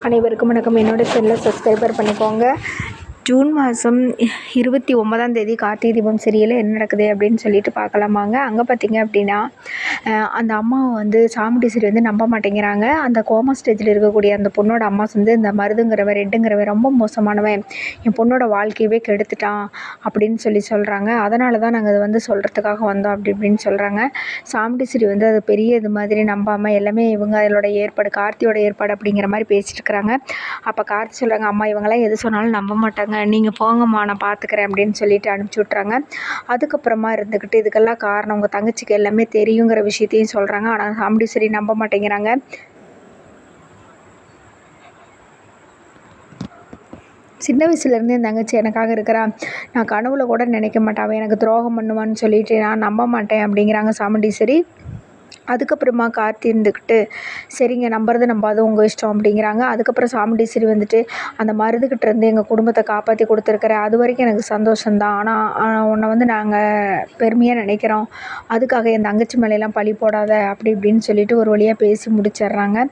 அனைவருக்கும் வணக்கம். என்னோட சேனலை சப்ஸ்கிரைபர் பண்ணிக்கோங்க. ஜூன் மாதம் 29 கார்த்திகை தீபம் சீரியலில் என்ன நடக்குது அப்படின்னு சொல்லிட்டு பார்க்கலாமாங்க. அங்கே பார்த்தீங்க அப்படின்னா அந்த அம்மாவை வந்து சாமுண்டீஸ்வரி வந்து நம்ப மாட்டேங்கிறாங்க. அந்த கோமா ஸ்டேஜில் இருக்கக்கூடிய அந்த பொண்ணோட அம்மா வந்து இந்த மருதுங்கிறவன் ரெட்டுங்கிறவன் ரொம்ப மோசமானவன், என் பொண்ணோட வாழ்க்கையவே கெடுத்துட்டான் அப்படின்னு சொல்கிறாங்க. அதனால தான் நாங்கள் அதை வந்து சொல்கிறதுக்காக வந்தோம் அப்படி இப்படின்னு சொல்கிறாங்க. சாமுண்டீஸ்வரி வந்து அது பெரிய இது மாதிரி நம்பாமல் எல்லாமே இவங்க அதோட ஏற்பாடு கார்த்தியோட ஏற்பாடு அப்படிங்கிற மாதிரி பேசிட்டு இருக்கிறாங்க. அப்போ கார்த்தி சொல்கிறாங்க, அம்மா இவங்களாம் எது சொன்னாலும் நம்ப மாட்டாங்க, நீங்கள் போங்கம்மா நான் பார்த்துக்கிறேன் அப்படின்னு சொல்லிட்டு அனுப்பிச்சி விட்றாங்க. அதுக்கப்புறமா இருந்துக்கிட்டு இதுக்கெல்லாம் காரணம் உங்கள் தங்கச்சிக்கு எல்லாமே தெரியுங்கிற விஷயத்தையும் சொல்கிறாங்க. ஆனால் சாமுண்டீஸ்வரி நம்ப மாட்டேங்கிறாங்க. சின்ன வயசுலேருந்து என் தங்கச்சி எனக்காக இருக்கிறா, நான் கனவுல கூட நினைக்க மாட்டேன் அவன் எனக்கு துரோகம் பண்ணுவான்னு சொல்லிட்டு நான் நம்ப மாட்டேன் அப்படிங்கிறாங்க சாமுண்டீஸ்வரி. அதுக்கப்புறமா கார்த்தி இருந்துக்கிட்டு சரிங்க நம்புறது நம்பாது உங்கள் இஷ்டம் அப்படிங்கிறாங்க. அதுக்கப்புறம் சாமுண்டீஸ்வரி வந்துட்டு அந்த மருதுகிட்ட இருந்து எங்கள் குடும்பத்தை காப்பாற்றி கொடுத்துருக்குறேன், அது வரைக்கும் எனக்கு சந்தோஷம்தான். ஆனால் உன்னை வந்து நாங்கள் பெருமையாக நினைக்கிறோம், அதுக்காக என் தங்கச்சி மேலையெல்லாம் பழி போடாத அப்படி இப்படின்னு சொல்லிட்டு ஒரு வழியாக பேசி முடிச்சிடுறாங்க.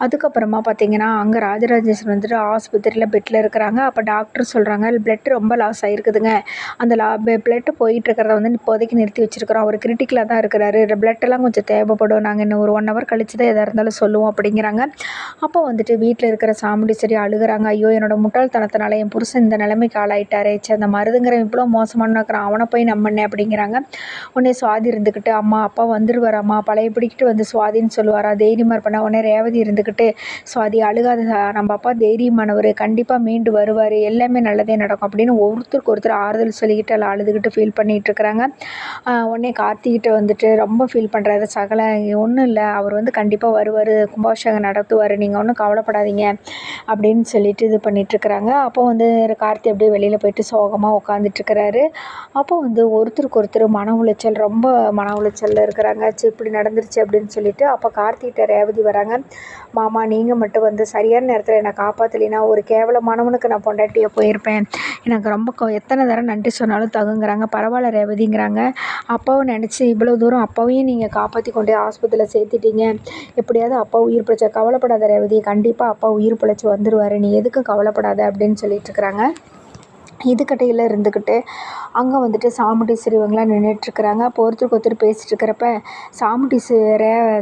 அதுக்கப்புறமா பார்த்திங்கன்னா அங்கே ராஜராஜேஸ்வரன் வந்துட்டு ஆஸ்பத்திரியில் பெட்டில் இருக்கிறாங்க. அப்போ டாக்டர் சொல்கிறாங்க பிளட் ரொம்ப லாஸ் ஆகிருக்குதுங்க, அந்த பிளட்டு போயிட்டு இருக்கிறத வந்து இப்போதைக்கு நிறுத்தி வச்சுருக்கிறோம், அவர் கிரிட்டிக்கலாக தான் இருக்கிறாரு, பிளட்டெல்லாம் கொஞ்சம் தேவைப்படும், நாங்கள் இன்னும் ஒரு 1 ஹவர் கழிச்சு தான் எதாக இருந்தாலும் சொல்லுவோம் அப்படிங்கிறாங்க. அப்போ வந்துட்டு வீட்டில் இருக்கிற சாமுண்டீஸ்வரி அழுகிறாங்க. ஐயோ என்னோட முட்டாள்தனத்தினால என் புருஷன் இந்த நிலைமைக்கு ஆளாயிட்டாரே, அந்த மருதுங்கிற இவ்வளோ மோசமான இருக்கிறான், அவனை போய் நம்பினேன் அப்படிங்கிறாங்க. உடனே சுவாதி இருந்துக்கிட்டு அம்மா அப்பா வந்துடுவாராம்மா பழையபடிக்கிட்டு வந்து சுவாதின்னு சொல்லுவாரா, தைரியமாக இருப்பேன். உடனே ரேவதி இருந்துக்கிட்டு சுவாதி அழுகாத, நம்ம அப்பா தைரியமானவர், கண்டிப்பாக மீண்டு வருவார், எல்லாமே நல்லதே நடக்கும் அப்படின்னு ஒருத்தருக்கு ஒருத்தர் ஆறுதல் சொல்லிக்கிட்டு எல்லாம் அழுதுகிட்டு ஃபீல் பண்ணிகிட்டு இருக்கிறாங்க. உடனே கார்த்திகிட்ட வந்துட்டு ரொம்ப ஃபீல் பண்ணுறாரு. சகல ஒன்றும் இல்லை, அவர் வந்து கண்டிப்பாக வருவார், கும்பாபிஷேகம் நடத்துவார், நீங்கள் ஒன்றும் கவலைப்படாதீங்க அப்படின்னு சொல்லிட்டு இது பண்ணிகிட்ருக்குறாங்க. அப்போ வந்து கார்த்தி அப்படியே வெளியில் போயிட்டு சோகமாக உட்காந்துட்ருக்கிறாரு. அப்போ வந்து ஒருத்தருக்கு ஒருத்தர் மன உளைச்சல், ரொம்ப மன உளைச்சலில் இருக்கிறாங்க. இப்படி நடந்துருச்சு அப்படின்னு சொல்லிட்டு அப்போ கார்த்திகிட்ட ரேவதி வராங்க. மாமா நீங்கள் மட்டும் வந்து சரியான நேரத்தில் என்னை காப்பாற்றலைன்னா ஒரு கேவலமானவனுக்கு நான் பொண்டாட்டியாக போயிருப்பேன், எனக்கு ரொம்ப எத்தனை தடவை நன்றி சொன்னாலும் தகுங்கிறாங்க. பரவாயில்ல ரேவதிங்கிறாங்க. அப்பாவும் நினச்சி இவ்வளோ தூரம் அப்பாவையும் நீங்கள் காப்பாற்றி கொண்டு ஆஸ்பத்திரியில் சேர்த்துட்டீங்க, எப்படியாவது அப்பா உயிர் பிழைச்ச, கவலைப்படாத ரேவதி, கண்டிப்பாக அப்பா உயிர் பிழைச்சி வந்துடுவார், நீ எதுக்கும் கவலைப்படாத அப்படின்னு சொல்லிட்டுருக்குறாங்க. இதுக்கட்டையில் இருந்துக்கிட்டு அங்கே வந்துட்டு சாமுண்டீஸ்வரி இவங்களாம் நின்றுட்டுருக்குறாங்க. அப்போ ஒருத்தருக்கு ஒருத்தர் பேசிகிட்டு இருக்கிறப்ப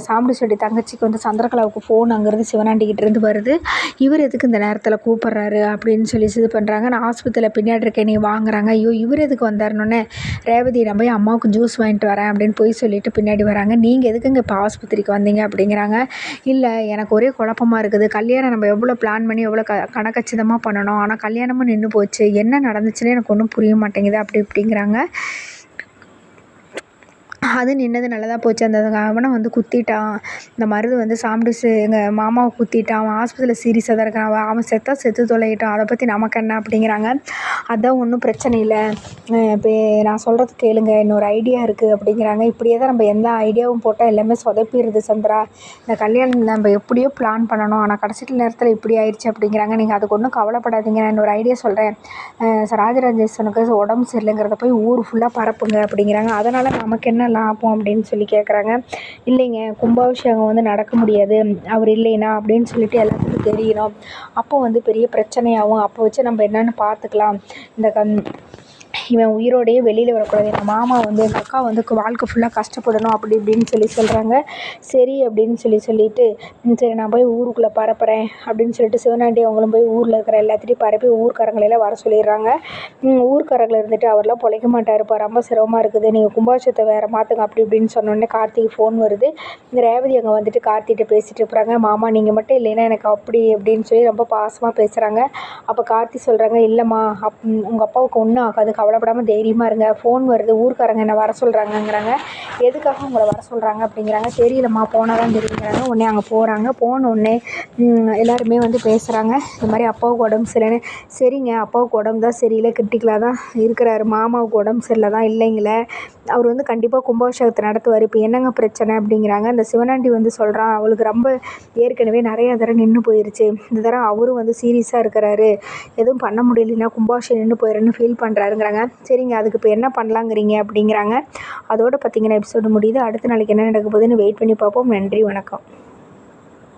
சாமுண்டீஸ்வரி தங்கச்சிக்கு வந்து சந்திரகலாவுக்கு ஃபோன் அங்கேருந்து சிவனாண்டிக்கிட்டேருந்து வருது. இவர் எதுக்கு இந்த நேரத்தில் கூப்பிட்றாரு அப்படின்னு சொல்லி இது பண்ணுறாங்க. நான் ஆஸ்பத்திரியில் பின்னாடி இருக்கேன் நீ வாங்குறாங்க. ஐயோ இவர் எதுக்கு வந்தாருன்னொன்னே ரேவதி நான் போய் அம்மாவுக்கு ஜூஸ் வாங்கிட்டு வரேன் அப்படின்னு போய் சொல்லிட்டு பின்னாடி வராங்க. நீங்கள் எதுக்குங்க இப்போ ஆஸ்பத்திரிக்கு வந்தீங்க அப்படிங்கிறாங்க. இல்லை எனக்கு ஒரே குழப்பமாக இருக்குது, கல்யாணம் நம்ம எவ்வளோ பிளான் பண்ணி எவ்வளோ கணக்கச்சிதமாக பண்ணணும், ஆனால் கல்யாணமும் நின்று போச்சு, என்ன நடந்துச்சுன்னு எனக்கு ஒன்றும் புரிய மாட்டேங்குது அப்படி இப்படிங்கிறாங்க. அது நின்னது நல்லதாக போச்சு, அந்த அவனை வந்து குத்திட்டான், இந்த மருது வந்து எங்கள் மாமாவை குத்திட்டான், அவன் ஆஸ்பத்திரியில் சீரியஸாக தான் இருக்கான், அவன் செத்து தொலையிட்டான், அதை பற்றி நமக்கு என்ன அப்படிங்கிறாங்க. அதான் ஒன்றும் பிரச்சனை இல்லை, இப்போ நான் சொல்கிறது கேளுங்க, இன்னொரு ஐடியா இருக்குது அப்படிங்கிறாங்க. இப்படியே தான் நம்ம எந்த ஐடியாவும் போட்டால் எல்லாமே சொதப்பிடுது சந்திரா, இந்த கல்யாணம் நம்ம எப்படியோ பிளான் பண்ணணும், ஆனால் கடைசி நேரத்தில் இப்படி ஆயிடுச்சு அப்படிங்கிறாங்க. நீங்கள் அதுக்கு ஒன்றும் கவலைப்படாதீங்க, நான் இன்னொரு ஐடியா சொல்கிறேன், ராஜராஜேஸ்வரனுக்கு உடம்பு சரியில்லைங்கிறத போய் ஊர் ஃபுல்லாக பரப்புங்க அப்படிங்கிறாங்க. அதனால் நமக்கு என்ன லாபம் அப்படின்னு சொல்லி கேட்குறாங்க. இல்லைங்க கும்பாபிஷேகம் வந்து நடக்க முடியாது அவர் இல்லைனா அப்படின்னு சொல்லிட்டு எல்லாத்துக்கும் தெரியணும், அப்போ வந்து பெரிய பிரச்சனையாகும், அப்போ வச்சு நம்ம என்னென்னு பார்த்துக்கலாம், இவன் உயிரோடையே வெளியில் வரக்கூடாது, எங்கள் மாமா வந்து எங்கள் அக்கா வந்து வாழ்க்கை ஃபுல்லாக கஷ்டப்படணும் அப்படி இப்படின்னு சொல்கிறாங்க. சரி அப்படின்னு சொல்லிட்டு சரி நான் போய் ஊருக்குள்ளே பரப்புகிறேன் அப்படின்னு சொல்லிட்டு சிவனாண்டி அவங்களும் போய் ஊரில் இருக்கிற எல்லாத்தையும் பரப்பி ஊர்க்காரங்களெல்லாம் வர சொல்லிடுறாங்க. ஊர்க்காரங்களை இருந்துட்டு அவரெல்லாம் பொழைக்க மாட்டாருப்பா, ரொம்ப சிரமமாக இருக்குது, நீங்கள் கும்பாபிஷேகத்தை வேறு மாற்றுங்க அப்படி இப்படின்னு சொன்னோடனே கார்த்திக்கு ஃபோன் வருது. இந்த ரேவதி அங்கே வந்துட்டு கார்த்திகிட்ட பேசிகிட்டு இருக்கிறாங்க. மாமா நீங்கள் மட்டும் இல்லைன்னா எனக்கு அப்படி அப்படின்னு சொல்லி ரொம்ப பாசமாக பேசுகிறாங்க. அப்போ கார்த்தி சொல்கிறாங்க, இல்லைம்மா உங்கள் அப்பாவுக்கு ஒன்றும் ஆகாது, கவலைப்படாமல் தைரியமாக இருங்க, ஃபோன் வருது ஊர்க்காரங்க என்னை வர சொல்கிறாங்கங்கிறாங்க. எதுக்காக உங்களை வர சொல்கிறாங்க அப்படிங்கிறாங்க. தெரியலம்மா போனால் தான் தெரியுங்கிறாங்க. உடனே அங்கே போகிறாங்க. போனோடனே எல்லாருமே வந்து பேசுகிறாங்க, இந்த மாதிரி அப்பாவுக்கு உடம்பு சரியில்லைன்னு. சரிங்க அப்பாவுக்கு உடம்பு தான் சரியில்லை, கிரிட்டிக்கலாக தான் இருக்கிறாரு, மாமாவுக்கு உடம்பு சரியில்லை தான் இல்லைங்களே, அவர் வந்து கண்டிப்பாக கும்பாபிஷேகத்தை நடத்துவார், இப்போ என்னங்க பிரச்சனை அப்படிங்கிறாங்க. அந்த சிவனாண்டி வந்து சொல்கிறான், அவளுக்கு ரொம்ப ஏற்கனவே நிறையா தடவை நின்று போயிருச்சு, இந்த தடவை அவரும் வந்து சீரியஸாக இருக்கிறாரு, எதுவும் பண்ண முடியலைன்னா கும்பாபிஷேகம் நின்று போயிடுன்னு ஃபீல் பண்ணுறாருங்கிறாங்க. சரிங்க அதுக்கு இப்போ என்ன பண்ணலாங்கிறீங்க அப்படிங்கிறாங்க. அதோடு பார்த்திங்கன்னா எபிசோடு முடியுது. அடுத்த நாளைக்கு என்ன நடக்க போகுதுன்னு வெயிட் பண்ணி பார்ப்போம். நன்றி, வணக்கம்.